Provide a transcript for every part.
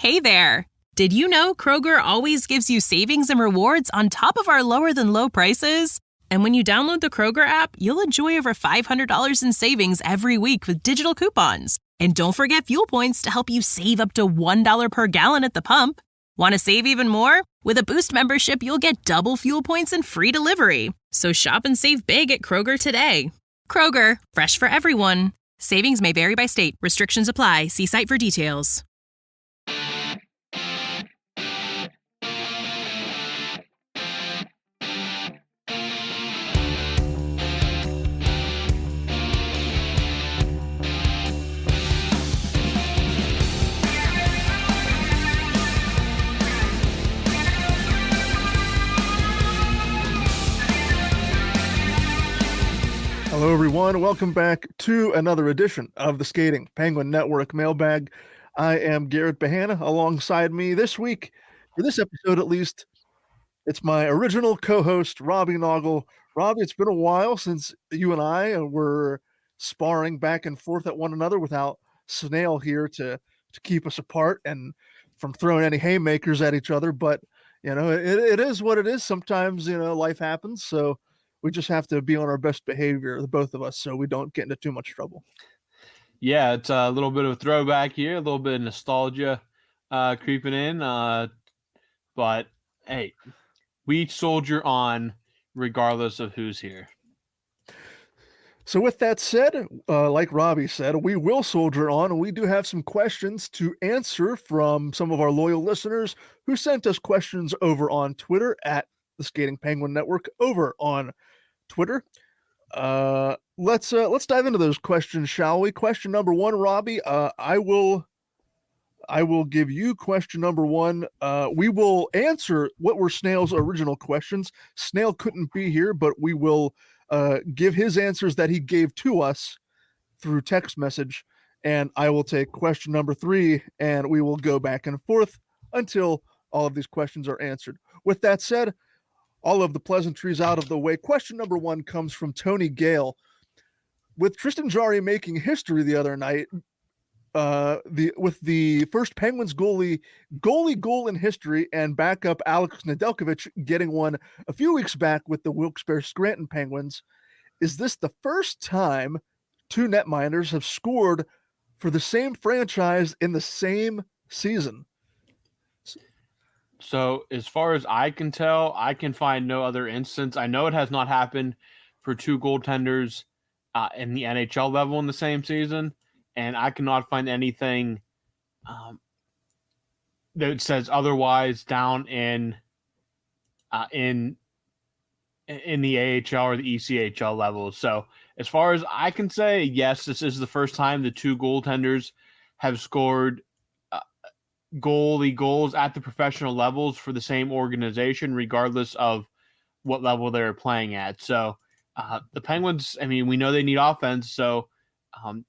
Hey there! Did you know Kroger always gives you savings and rewards on top of our lower-than-low prices? And when you download the Kroger app, you'll enjoy over $500 in savings every week with digital coupons. And don't forget fuel points to help you save up to $1 per gallon at the pump. Want to save even more? With a Boost membership, you'll get double fuel points and free delivery. So shop and save big at Kroger today. Kroger, fresh for everyone. Savings may vary by state. Restrictions apply. See site for details. Hello, everyone. Welcome back to another edition of the Skating Penguin Network Mailbag. I am Garrett Bahana. Alongside me this week, for this episode at least, it's my original co-host, Robbie Noggle. Robbie, it's been a while since you and I were sparring back and forth at one another without Snail here to keep us apart and from throwing any haymakers at each other. But, it is what it is. Sometimes, life happens. So we just have to be on our best behavior, the both of us, so we don't get into too much trouble. Yeah, it's a little bit of a throwback here, a little bit of nostalgia creeping in. But, hey, we soldier on regardless of who's here. So with that said, like Robbie said, we will soldier on, and we do have some questions to answer from some of our loyal listeners who sent us questions over on Twitter at the Skating Penguin Network over on Twitter. Let's dive into those questions, shall we? Question number one, Robbie. I will give you question number one. We will answer what were Snail's original questions. Snail couldn't be here, but we will give his answers that he gave to us through text message, and I will take question number three, and we will go back and forth until all of these questions are answered. With that said, all of the pleasantries out of the way. Question number one comes from Tony Gale. With Tristan Jarry making history the other night, with the first Penguins goalie goal in history, and backup Alex Nedeljkovic getting one a few weeks back with the Wilkes-Barre Scranton Penguins, is this the first time two netminders have scored for the same franchise in the same season? So as far as I can tell, I can find no other instance. I know it has not happened for two goaltenders in the NHL level in the same season, and I cannot find anything that says otherwise down in the AHL or the ECHL levels. So as far as I can say, yes, this is the first time the two goaltenders have scored goalie goals at the professional levels for the same organization, regardless of what level they're playing at. So the Penguins, I mean, we know they need offense. So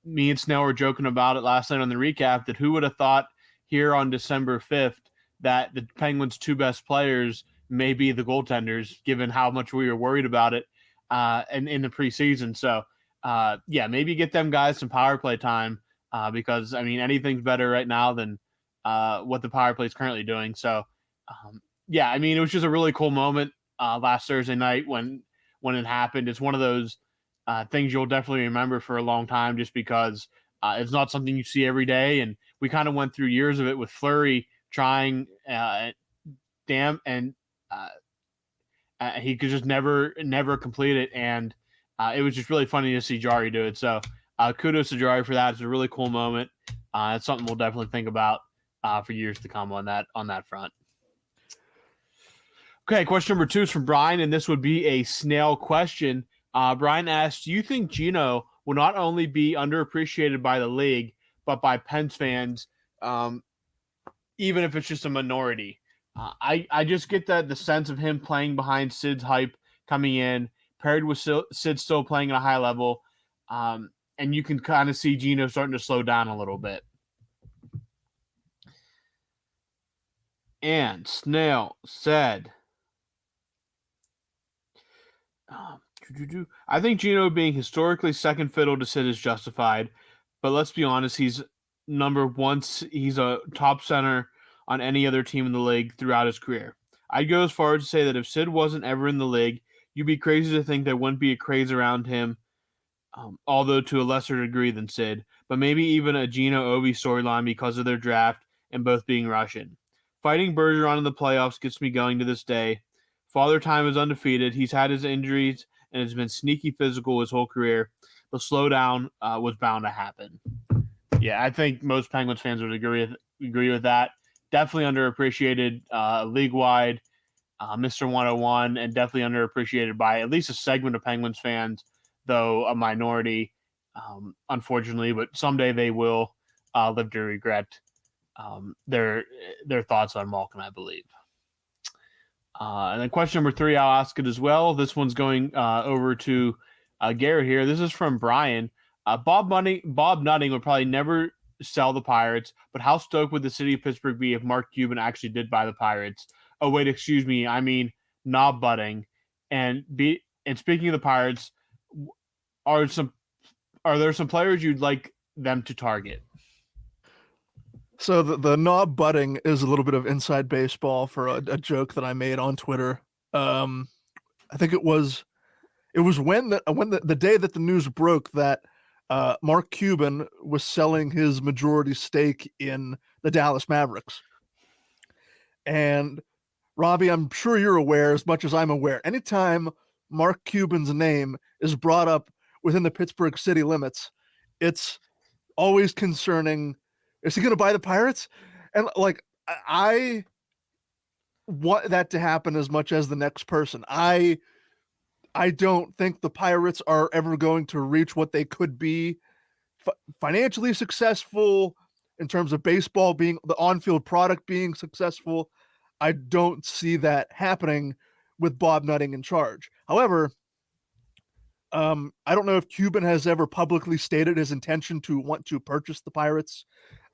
me and Snell were joking about it last night on the recap that who would have thought here on December 5th that the Penguins' two best players may be the goaltenders, given how much we were worried about it and in the preseason. So maybe get them guys some power play time because, I mean, anything's better right now than what the power play is currently doing. So, I mean, it was just a really cool moment last Thursday night when it happened. It's one of those things you'll definitely remember for a long time, just because it's not something you see every day. And we kind of went through years of it with Fleury trying and he could just never complete it. And it was just really funny to see Jarry do it. So kudos to Jarry for that. It's a really cool moment. It's something we'll definitely think about for years to come on that front. Okay, question number 2 is from Brian, and this would be a Snail question. Brian asks, do you think Gino will not only be underappreciated by the league, but by Pens fans, even if it's just a minority? I just get the sense of him playing behind Sid's hype coming in, paired with Sid still playing at a high level, and you can kind of see Gino starting to slow down a little bit. And Snail said, I think Gino being historically second fiddle to Sid is justified, but let's be honest, he's number one. He's a top center on any other team in the league throughout his career. I'd go as far as to say that if Sid wasn't ever in the league, you'd be crazy to think there wouldn't be a craze around him, although to a lesser degree than Sid, but maybe even a Gino Ovi storyline because of their draft and both being Russian. Fighting Bergeron in the playoffs gets me going to this day. Father Time is undefeated. He's had his injuries and has been sneaky physical his whole career. The slowdown was bound to happen. Yeah, I think most Penguins fans would agree with that. Definitely underappreciated league-wide, Mr. 101, and definitely underappreciated by at least a segment of Penguins fans, though a minority, unfortunately. But someday they will live to regret their thoughts on Malkin, I believe. And then question number 3, I'll ask it as well. This one's going over to Garrett here. This is from Brian. Bob Nutting would probably never sell the Pirates, but how stoked would the city of Pittsburgh be if Mark Cuban actually did buy the Pirates? Oh, wait, excuse me. I mean, knob butting. And speaking of the Pirates, are there some players you'd like them to target? So the knob butting is a little bit of inside baseball for a joke that I made on Twitter. I think it was when the day that the news broke that Mark Cuban was selling his majority stake in the Dallas Mavericks. And Robbie, I'm sure you're aware, as much as I'm aware, anytime Mark Cuban's name is brought up within the Pittsburgh city limits, it's always concerning. Is he going to buy the Pirates? And like, I want that to happen as much as the next person. I don't think the Pirates are ever going to reach what they could be financially successful in terms of baseball being the on-field product being successful. I don't see that happening with Bob Nutting in charge. However, I don't know if Cuban has ever publicly stated his intention to want to purchase the Pirates.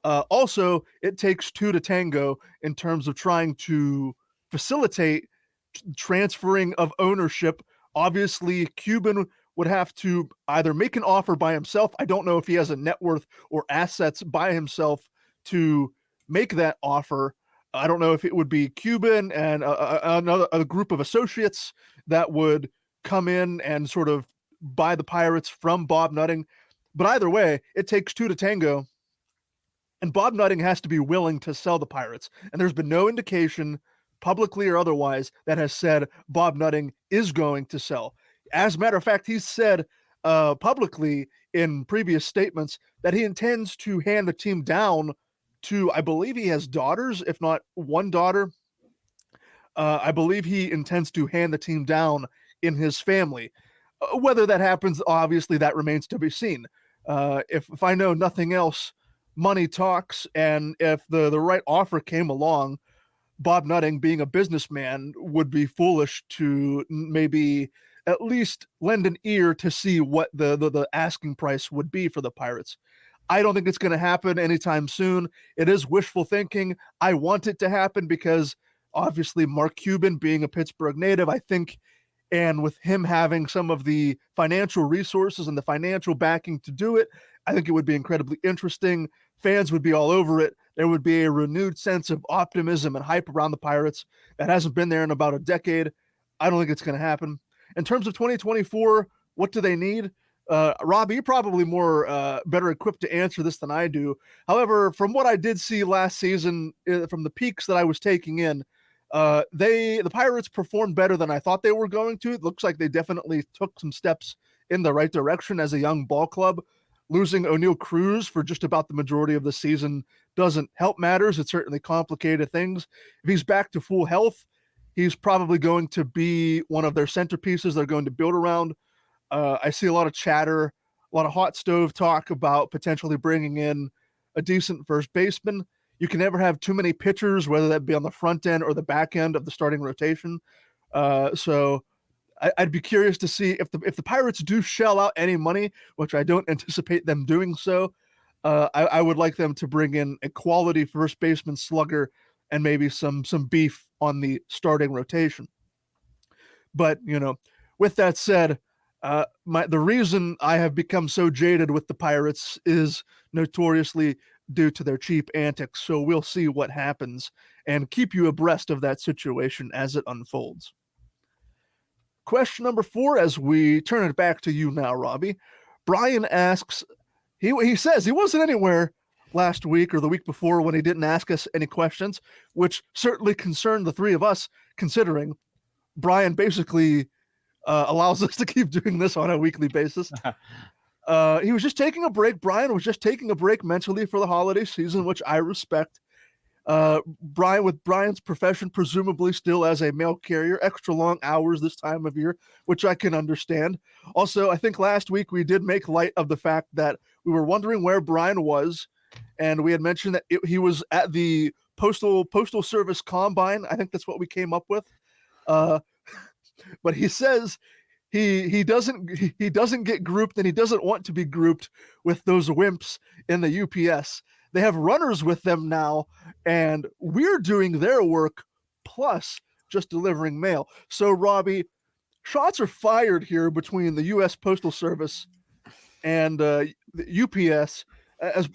Also, it takes two to tango in terms of trying to facilitate transferring of ownership. Obviously, Cuban would have to either make an offer by himself. I don't know if he has a net worth or assets by himself to make that offer. I don't know if it would be Cuban and a group of associates that would come in and sort of buy the Pirates from Bob Nutting. But either way, it takes two to tango. And Bob Nutting has to be willing to sell the Pirates. And there's been no indication, publicly or otherwise, that has said Bob Nutting is going to sell. As a matter of fact, he's said publicly in previous statements that he intends to hand the team down to, I believe he has daughters, if not one daughter. I believe he intends to hand the team down in his family. Whether that happens, obviously, that remains to be seen. If I know nothing else, money talks, and if the right offer came along, Bob Nutting, being a businessman, would be foolish to maybe at least lend an ear to see what the asking price would be for the Pirates. I don't think it's going to happen anytime soon. It is wishful thinking. I want it to happen because obviously Mark Cuban being a Pittsburgh native, I think, and with him having some of the financial resources and the financial backing to do it, I think it would be incredibly interesting. Fans would be all over it. There would be a renewed sense of optimism and hype around the Pirates that hasn't been there in about a decade. I don't think it's going to happen. In terms of 2024, what do they need? Robbie, you're probably more better equipped to answer this than I do. However, from what I did see last season, from the peaks that I was taking in, the Pirates performed better than I thought they were going to. It looks like they definitely took some steps in the right direction as a young ball club. Losing O'Neal Cruz for just about the majority of the season doesn't help matters. It certainly complicated things. If he's back to full health, he's probably going to be one of their centerpieces they're going to build around. I see a lot of chatter, a lot of hot stove talk about potentially bringing in a decent first baseman. You can never have too many pitchers, whether that be on the front end or the back end of the starting rotation. So I'd be curious to see if the Pirates do shell out any money, which I don't anticipate them doing so. I would like them to bring in a quality first baseman slugger and maybe some beef on the starting rotation. But, with that said, the reason I have become so jaded with the Pirates is notoriously due to their cheap antics. So we'll see what happens and keep you abreast of that situation as it unfolds. Question number 4, as we turn it back to you now, Robbie. Brian asks, he says he wasn't anywhere last week or the week before when he didn't ask us any questions, which certainly concerned the three of us, considering Brian basically allows us to keep doing this on a weekly basis. He was just taking a break. Brian was just taking a break mentally for the holiday season, which I respect. Brian, with Brian's profession, presumably still as a mail carrier, extra long hours this time of year, which I can understand. Also, I think last week we did make light of the fact that we were wondering where Brian was, and we had mentioned that he was at the Postal Service Combine. I think that's what we came up with. But he says he doesn't get grouped, and he doesn't want to be grouped with those wimps in the UPS. They have runners with them now, and we're doing their work plus just delivering mail. So, Robbie, shots are fired here between the U.S. Postal Service and the UPS, as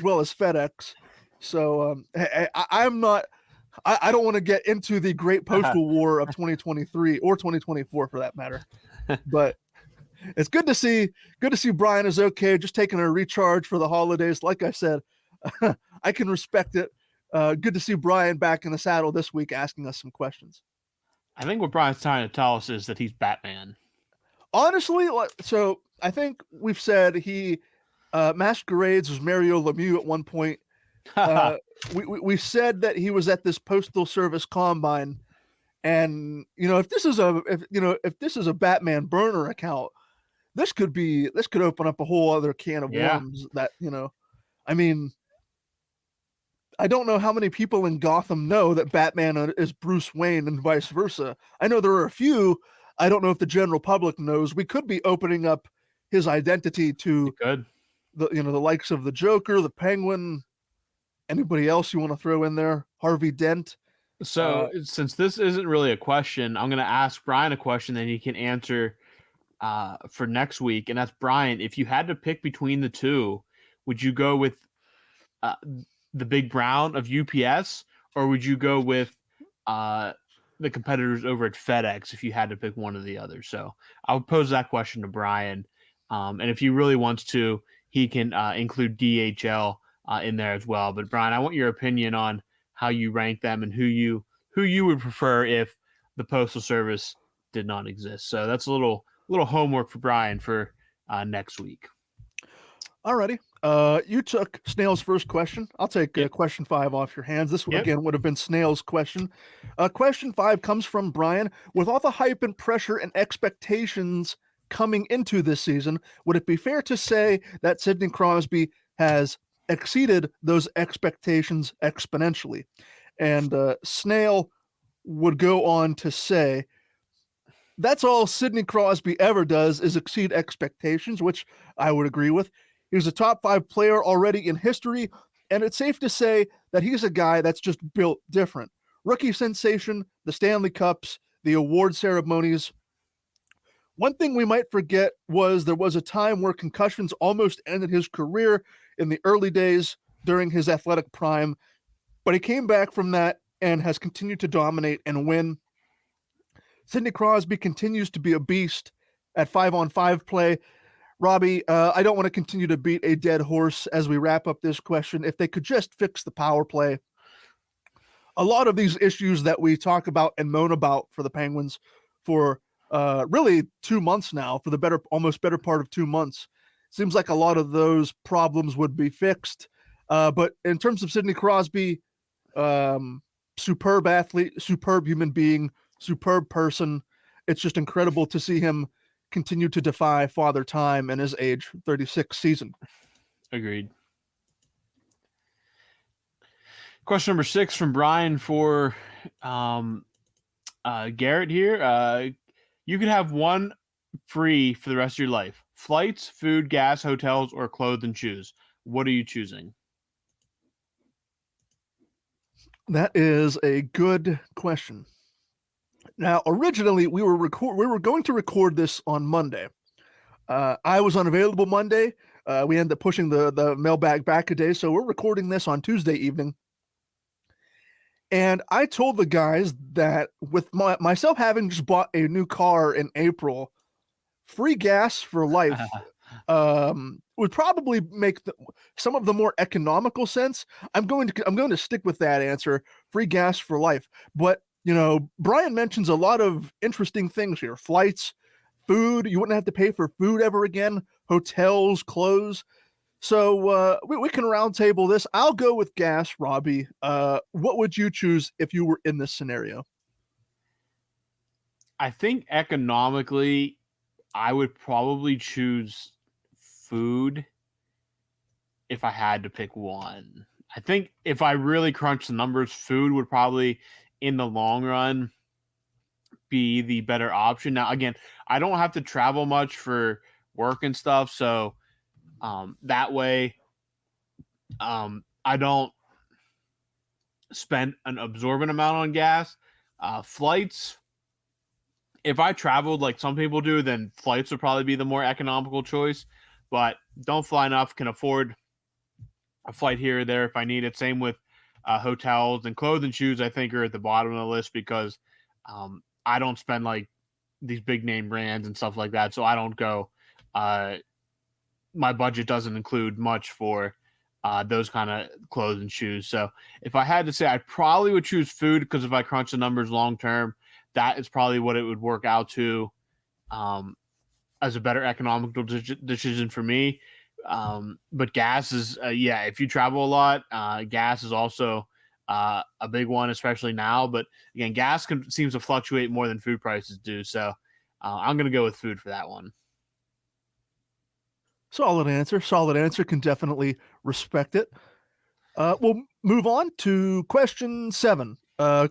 well as FedEx. So, I don't want to get into the great postal war of 2023 or 2024 for that matter, but it's good to see Brian is okay, just taking a recharge for the holidays. Like I said, I can respect it. Good to see Brian back in the saddle this week asking us some questions. I think what Brian's trying to tell us is that he's Batman. Honestly, so I think we've said he masquerades as Mario Lemieux at one point. We said that he was at this Postal Service Combine, and if this is a Batman burner account, this could open up a whole other can of worms. That I mean, I don't know how many people in Gotham know that Batman is Bruce Wayne and vice versa. I know there are a few. I don't know if the general public knows. We could be opening up his identity to the likes of the Joker, the Penguin, anybody else you want to throw in there, Harvey Dent. So since this isn't really a question, I'm going to ask Brian a question that he can answer for next week. And that's, Brian, if you had to pick between the two, would you go with the Big Brown of UPS, or would you go with the competitors over at FedEx if you had to pick one or the other? So I'll pose that question to Brian. And if he really wants to, he can include DHL in there as well. But Brian, I want your opinion on how you rank them and who you would prefer if the Postal Service did not exist. So that's a little homework for Brian for next week. Alrighty. You took Snail's first question. I'll take question 5 off your hands. This again would have been Snail's question. Question 5 comes from Brian. With all the hype and pressure and expectations coming into this season, would it be fair to say that Sidney Crosby has exceeded those expectations exponentially? And Snail would go on to say, that's all Sidney Crosby ever does is exceed expectations, which I would agree with. He's a top 5 player already in history, and it's safe to say that he's a guy that's just built different. Rookie sensation, the Stanley Cups, the award ceremonies. One thing we might forget was there was a time where concussions almost ended his career in the early days during his athletic prime, but he came back from that and has continued to dominate and win. Sidney Crosby continues to be a beast at 5-on-5 play. Robbie, I don't want to continue to beat a dead horse as we wrap up this question. If they could just fix the power play. A lot of these issues that we talk about and moan about for the Penguins for really 2 months now, for the almost better part of 2 months, seems like a lot of those problems would be fixed. But in terms of Sidney Crosby, superb athlete, superb human being, superb person. It's just incredible to see him continue to defy father time in his age 36 season. Agreed. Question number 6 from Brian for Garrett here. You could have one free for the rest of your life: flights, food, gas, hotels, or clothes and shoes. What are you choosing? That is a good question. Now, originally we were going to record this on Monday. I was unavailable Monday. We ended up pushing the mailbag back a day, so we're recording this on Tuesday evening. And I told the guys that with myself having just bought a new car in April, free gas for life would probably make some of the more economical sense. I'm going to stick with that answer, free gas for life. But Brian mentions a lot of interesting things here: flights, food. You wouldn't have to pay for food ever again. Hotels, clothes. So we can roundtable this. I'll go with gas, Robbie. What would you choose if you were in this scenario? I think economically, I would probably choose food if I had to pick one. I think if I really crunch the numbers, food would probably, in the long run, be the better option. Now, again, I don't have to travel much for work and stuff, so that way I don't spend an absorbent amount on gas. Flights, if I traveled like some people do, then flights would probably be the more economical choice, but don't fly enough, can afford a flight here or there if I need it. Same with hotels, and clothes and shoes I think are at the bottom of the list because I don't spend like these big name brands and stuff like that, so I don't go my budget doesn't include much for those kind of clothes and shoes. So if I had to say, I probably would choose food because if I crunch the numbers long term, that is probably what it would work out to as a better economical decision for me. But gas is, if you travel a lot, gas is also a big one, especially now. But again, gas seems to fluctuate more than food prices do. So I'm going to go with food for that one. Solid answer. Can definitely respect it. We'll move on to question 7.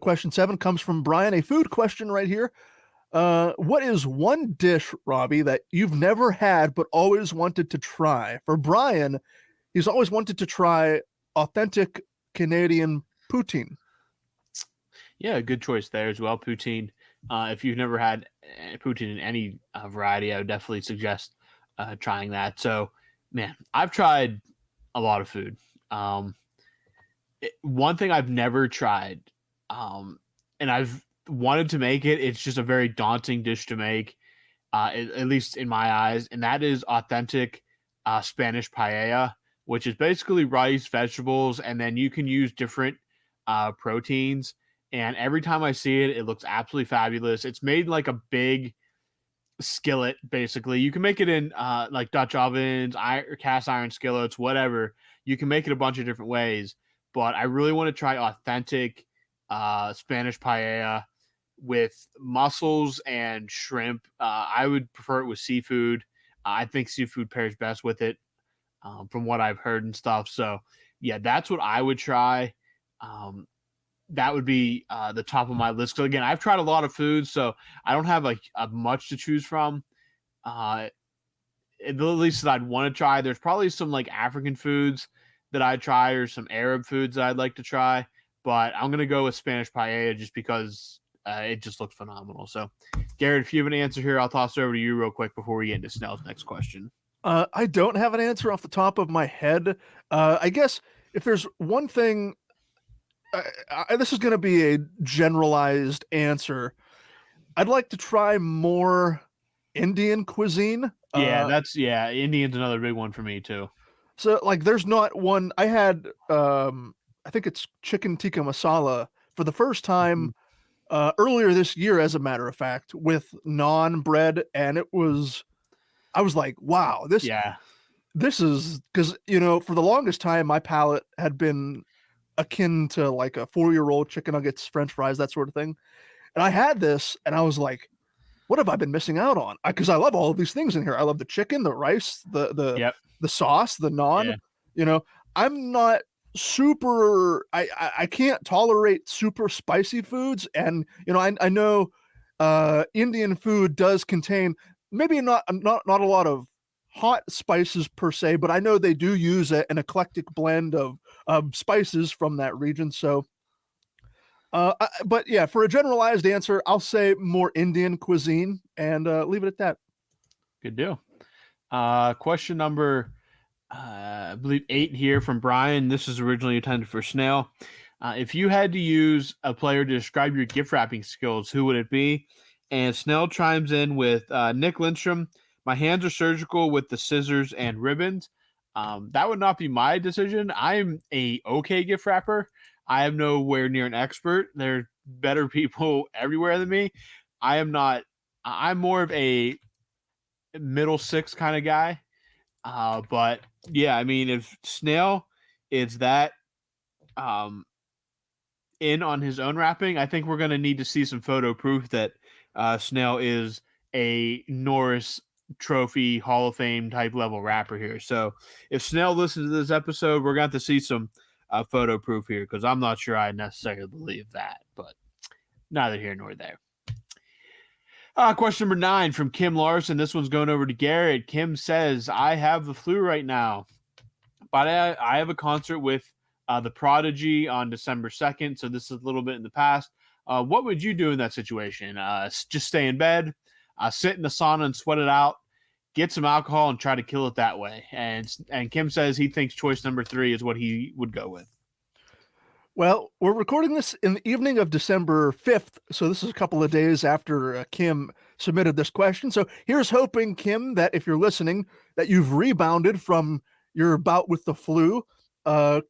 Question 7 comes from Brian, a food question right here. What is one dish, Robbie, that you've never had but always wanted to try? For Brian, he's always wanted to try authentic Canadian poutine. Yeah, good choice there as well, poutine. If you've never had poutine in any variety, I would definitely suggest trying that. So, man, I've tried a lot of food. One thing I've never tried, and I've wanted to make it, it's just a very daunting dish to make, at least in my eyes, and that is authentic Spanish paella, which is basically rice, vegetables, and then you can use different proteins. And every time I see it, it looks absolutely fabulous. It's made like a big skillet, basically. You can make it in like Dutch ovens, cast iron skillets, whatever. You can make it a bunch of different ways. But I really want to try authentic Spanish paella with mussels and shrimp. I would prefer it with seafood. I think seafood pairs best with it, from what I've heard and stuff. So, yeah, that's what I would try. That would be the top of my list. So, again, I've tried a lot of food, so I don't have like much to choose from. At least that I'd want to try. There's probably some like African foods that I'd try or some Arab foods that I'd like to try. But I'm going to go with Spanish paella just because it just looks phenomenal. So, Garrett, if you have an answer here, I'll toss it over to you real quick before we get into Snell's next question. I don't have an answer off the top of my head. I guess if there's one thing, this is going to be a generalized answer. I'd like to try more Indian cuisine. Yeah, Indian's another big one for me too. So like there's not one. I had I think it's chicken tikka masala for the first time earlier this year, as a matter of fact, with naan bread, and I was like, wow, this is because for the longest time my palate had been akin to like a 4-year-old chicken nuggets, French fries, that sort of thing. And I had this, and I was like, what have I been missing out on? Because I love all of these things in here. I love the chicken, the rice, the sauce, the naan. Yeah. I'm not super. I can't tolerate super spicy foods, and I know Indian food does contain maybe not a lot of hot spices per se, but I know they do use an eclectic blend of spices from that region. So. But yeah, for a generalized answer, I'll say more Indian cuisine and leave it at that. Good deal. Question number I believe 8 here from Brian. This is originally intended for Snail. If you had to use a player to describe your gift wrapping skills, who would it be? And Snell chimes in with Nick Lindstrom. My hands are surgical with the scissors and ribbons. That would not be my decision. I'm a okay gift wrapper. I am nowhere near an expert. There are better people everywhere than me. I am not. I'm more of a middle six kind of guy. But yeah, I mean, if Snail is that in on his own wrapping, I think we're going to need to see some photo proof that Snail is a Norris Trophy Hall of Fame type level rapper here. So if Snail listens to this episode, we're going to see some photo proof here because I'm not sure I necessarily believe that, but neither here nor there. Question number 9 from Kim Larson. This one's going over to Garrett. Kim says, I have the flu right now, but I have a concert with the Prodigy on December 2nd, so this is a little bit in the past. What would you do in that situation? Just stay in bed, sit in the sauna and sweat it out, get some alcohol and try to kill it that way. And Kim says he thinks choice number 3 is what he would go with. Well, we're recording this in the evening of December 5th, so this is a couple of days after Kim submitted this question. So here's hoping, Kim, that if you're listening, that you've rebounded from your bout with the flu.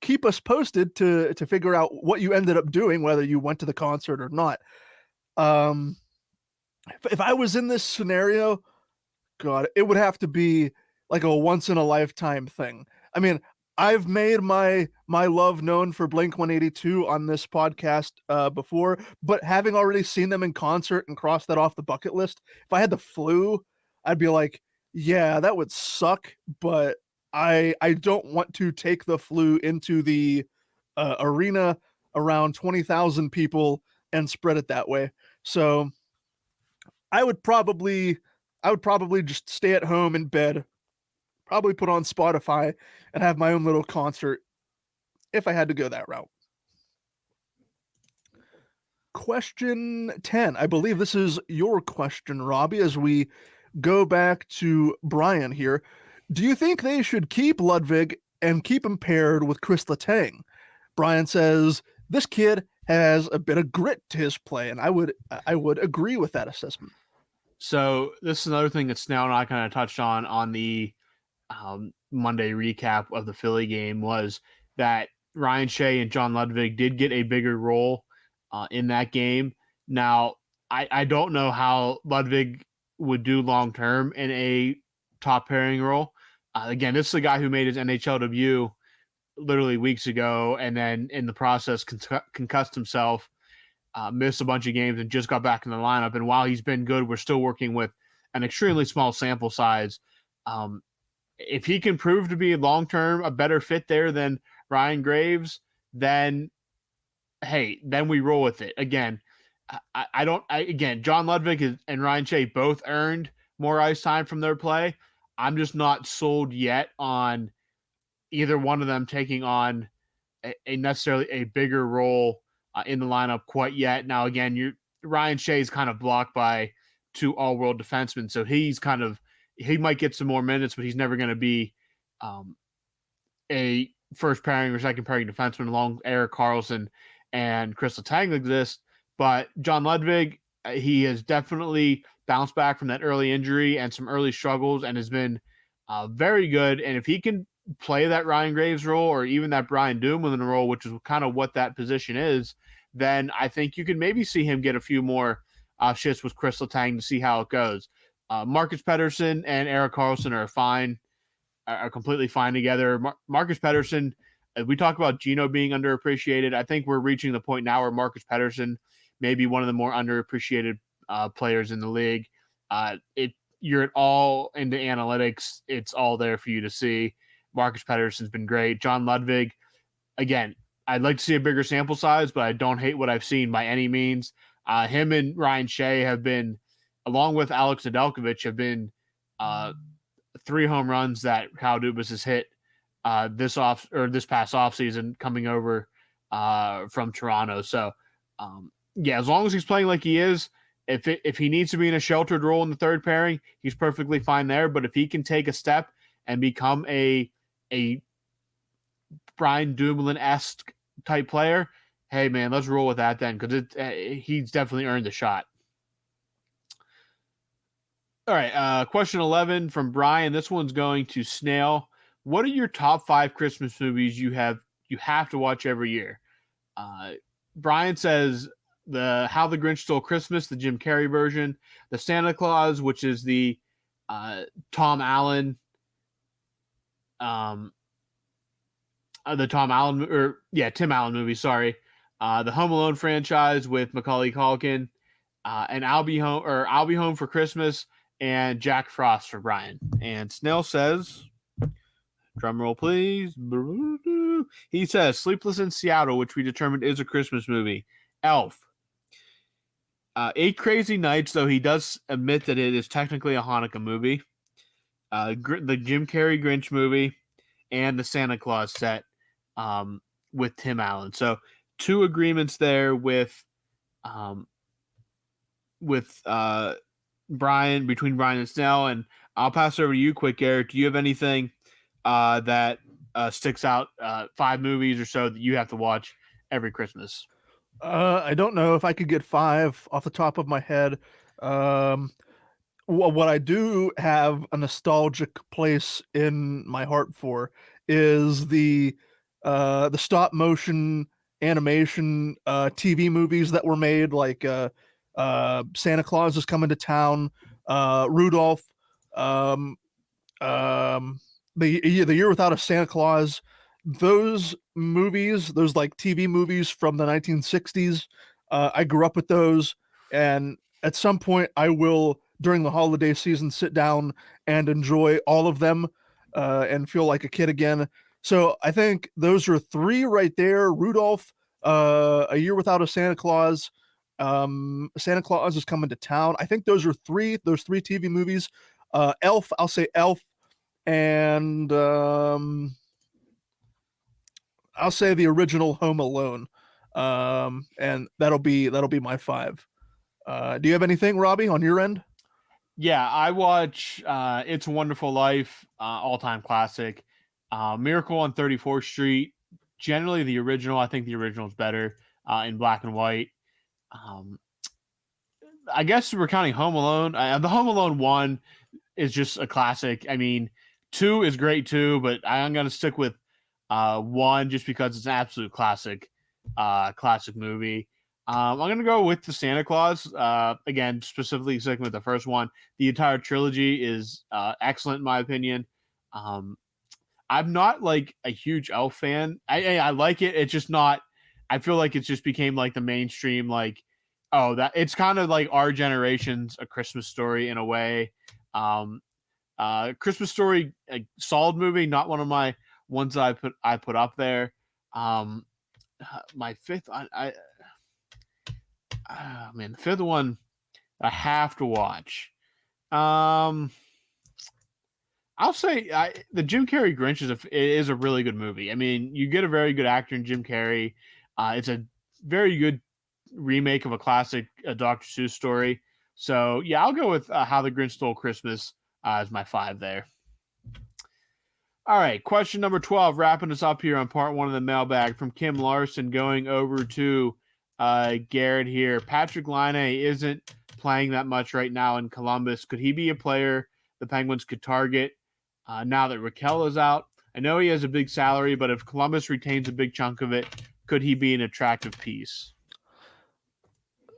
Keep us posted to figure out what you ended up doing, whether you went to the concert or not. If I was in this scenario, God, it would have to be like a once-in-a-lifetime thing. I mean, I've made my love known for Blink-182 on this podcast before, but having already seen them in concert and crossed that off the bucket list, if I had the flu, I'd be like, yeah, that would suck, but I don't want to take the flu into the arena around 20,000 people and spread it that way. So I would probably just stay at home in bed, probably put on Spotify and have my own little concert if I had to go that route. Question 10. I believe this is your question, Robbie, as we go back to Brian here. Do you think they should keep Ludwig and keep him paired with Chris Letang? Brian says, this kid has a bit of grit to his play, and I would agree with that assessment. So this is another thing that Snell and I kind of touched on the Monday recap of the Philly game, was that Ryan Shea and John Ludwig did get a bigger role in that game. Now, I don't know how Ludwig would do long-term in a top pairing role. Again, this is a guy who made his NHL debut literally weeks ago, and then in the process concussed himself, missed a bunch of games, and just got back in the lineup. And while he's been good, we're still working with an extremely small sample size. If he can prove to be long-term a better fit there than Ryan Graves, then we roll with it. Again, John Ludwig and Ryan Shea both earned more ice time from their play. I'm just not sold yet on either one of them taking on a necessarily a bigger role in the lineup quite yet. Now, again, Ryan Shea is kind of blocked by 2 all-world defensemen, so he might get some more minutes, but he's never going to be a first pairing or second pairing defenseman along Erik Karlsson and Chris Letang exist. But John Ludwig, he has definitely bounced back from that early injury and some early struggles and has been very good. And if he can play that Ryan Graves role or even that Brian Dumoulin role, which is kind of what that position is, then I think you can maybe see him get a few more shifts with Chris Letang to see how it goes. Marcus Pettersson and Erik Karlsson are completely fine together. Marcus Pettersson, we talk about Gino being underappreciated. I think we're reaching the point now where Marcus Pettersson may be one of the more underappreciated players in the league. You're at all into analytics. It's all there for you to see. Marcus Pettersson's been great. John Ludwig, again, I'd like to see a bigger sample size, but I don't hate what I've seen by any means. Him and Ryan Shea have been, along with Alex Nedeljkovic, have been 3 home runs that Kyle Dubas has hit this past offseason coming over from Toronto. So, as long as he's playing like he is, if he needs to be in a sheltered role in the third pairing, he's perfectly fine there. But if he can take a step and become a a Brian Dumoulin-esque type player, hey man, let's roll with that then, because he's definitely earned the shot. All right, question 11 from Brian. This one's going to Snail. What are your top 5 Christmas movies you have to watch every year? Brian says How the Grinch Stole Christmas, the Jim Carrey version, the Santa Claus, which is the Tom Allen, Tim Allen movie. Sorry, the Home Alone franchise with Macaulay Culkin, and I'll Be Home for Christmas, and Jack Frost for Brian. And Snail says, drum roll please. He says Sleepless in Seattle, which we determined is a Christmas movie. Elf. 8 Crazy Nights, though he does admit that it is technically a Hanukkah movie. The Jim Carrey Grinch movie, and the Santa Claus set with Tim Allen. So 2 agreements there with Brian, between Brian and Snell. And I'll pass over to you quick, Garrett. Do you have anything that sticks out, 5 movies or so that you have to watch every Christmas? I don't know if I could get 5 off the top of my head. What I do have a nostalgic place in my heart for is the stop motion animation TV movies that were made, like Santa Claus is Coming to Town, Rudolph, the Year Without a Santa Claus. Those movies, those like TV movies from the 1960s, I grew up with those, and at some point I will, during the holiday season, sit down and enjoy all of them and feel like a kid again. So I think those are 3 right there. Rudolph, A Year Without a Santa Claus, Santa Claus is Coming to Town. I think those are 3 TV movies. Elf, I'll say Elf, and I'll say the original Home Alone. And that'll be my 5. Do you have anything, Robbie, on your end? Yeah, I watch It's a Wonderful Life, all-time classic. Miracle on 34th Street, generally the original. I think the original is better in black and white. I guess we're counting Home Alone. The Home Alone 1 is just a classic. I mean, 2 is great too, but I'm going to stick with 1 just because it's an absolute classic movie. I'm going to go with the Santa Claus. Again, specifically sticking with the first one. The entire trilogy is excellent in my opinion. I'm not like a huge Elf fan. I like it. It's just not. I feel like it's just became like the mainstream. Like, oh, that it's kind of like our generation's A Christmas Story in a way. Christmas Story, a solid movie, not one of my ones that I put up there. My 5th, the 5th one I have to watch. I'll say the Jim Carrey Grinch is a really good movie. I mean, you get a very good actor in Jim Carrey. It's a very good remake of a classic Dr. Seuss story. So, yeah, I'll go with How the Grinch Stole Christmas as my 5 there. All right, question number 12, wrapping us up here on part 1 of the mailbag from Kim Larson, going over to Garrett here. Patrik Laine isn't playing that much right now in Columbus. Could he be a player the Penguins could target now that Raquel is out? I know he has a big salary, but if Columbus retains a big chunk of it, could he be an attractive piece?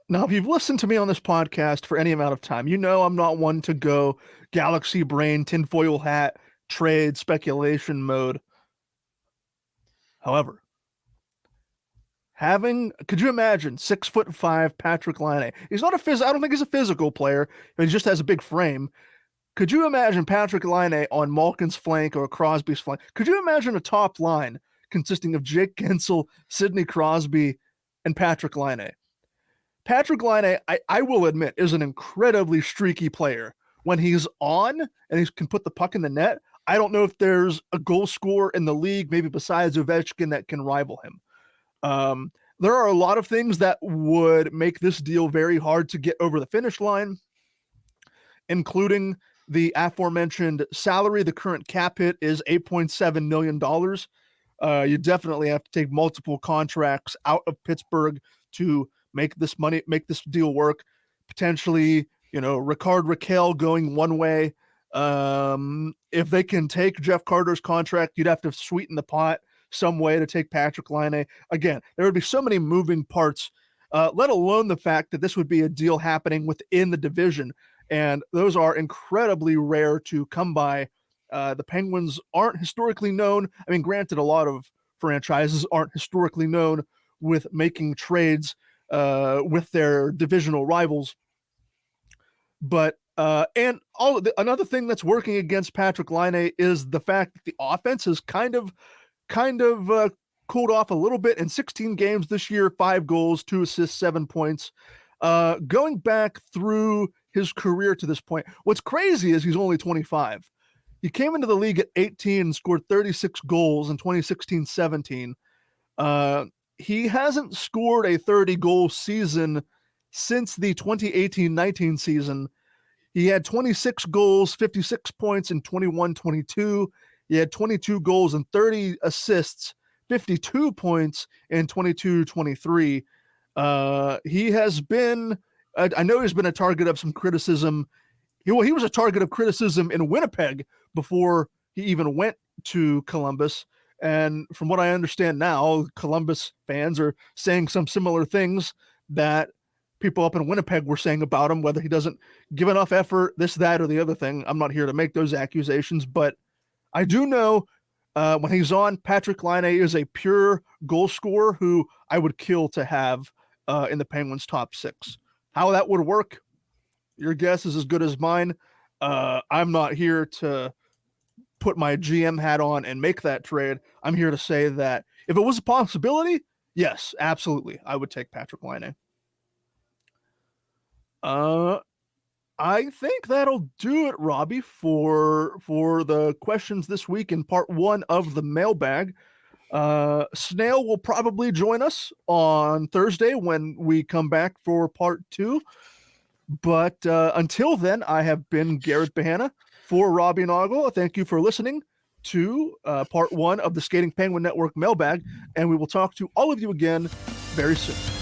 Now, if you've listened to me on this podcast for any amount of time, you know I'm not one to go galaxy brain, tinfoil hat, trade, speculation mode. However, could you imagine 6'5" Patrik Laine? He's not I don't think he's a physical player, but he just has a big frame. Could you imagine Patrik Laine on Malkin's flank or Crosby's flank? Could you imagine a top line consisting of Jake Gensel, Sidney Crosby, and Patrik Laine? Patrik Laine, I will admit, is an incredibly streaky player. When he's on and he can put the puck in the net, I don't know if there's a goal scorer in the league, maybe besides Ovechkin, that can rival him. There are a lot of things that would make this deal very hard to get over the finish line, including the aforementioned salary, the current cap hit is $8.7 million. You definitely have to take multiple contracts out of Pittsburgh to make this deal work. Potentially, Rickard Rakell going one way. If they can take Jeff Carter's contract, you'd have to sweeten the pot some way to take Patrik Laine. Again, there would be so many moving parts, let alone the fact that this would be a deal happening within the division. And those are incredibly rare to come by. The Penguins aren't historically known. I mean, granted, a lot of franchises aren't historically known with making trades with their divisional rivals. But and another thing that's working against Patrik Laine is the fact that the offense has kind of cooled off a little bit. In 16 games this year, 5 goals, 2 assists, 7 points. Going back through his career to this point, what's crazy is he's only 25. He came into the league at 18 and scored 36 goals in 2016-17. He hasn't scored a 30-goal season since the 2018-19 season. He had 26 goals, 56 points in 21-22. He had 22 goals and 30 assists, 52 points in 22-23. He has been, I know he's been a target of some criticism. He was a target of criticism in Winnipeg before he even went to Columbus. And from what I understand now, Columbus fans are saying some similar things that people up in Winnipeg were saying about him, whether he doesn't give enough effort, this, that, or the other thing. I'm not here to make those accusations, but I do know when he's on, Patrik Laine is a pure goal scorer who I would kill to have in the Penguins' top 6. How that would work, your guess is as good as mine. I'm not here to put my GM hat on and make that trade. I'm here to say that if it was a possibility, yes, absolutely, I would take Patrik Laine. I think that'll do it, Robbie, for the questions this week in part 1 of the mailbag. Snail will probably join us on Thursday when we come back for part 2. But until then, I have been Garrett Bahana for Robbie Noggle. Thank you for listening to part 1 of the Skating Penguin Network mailbag, and we will talk to all of you again very soon.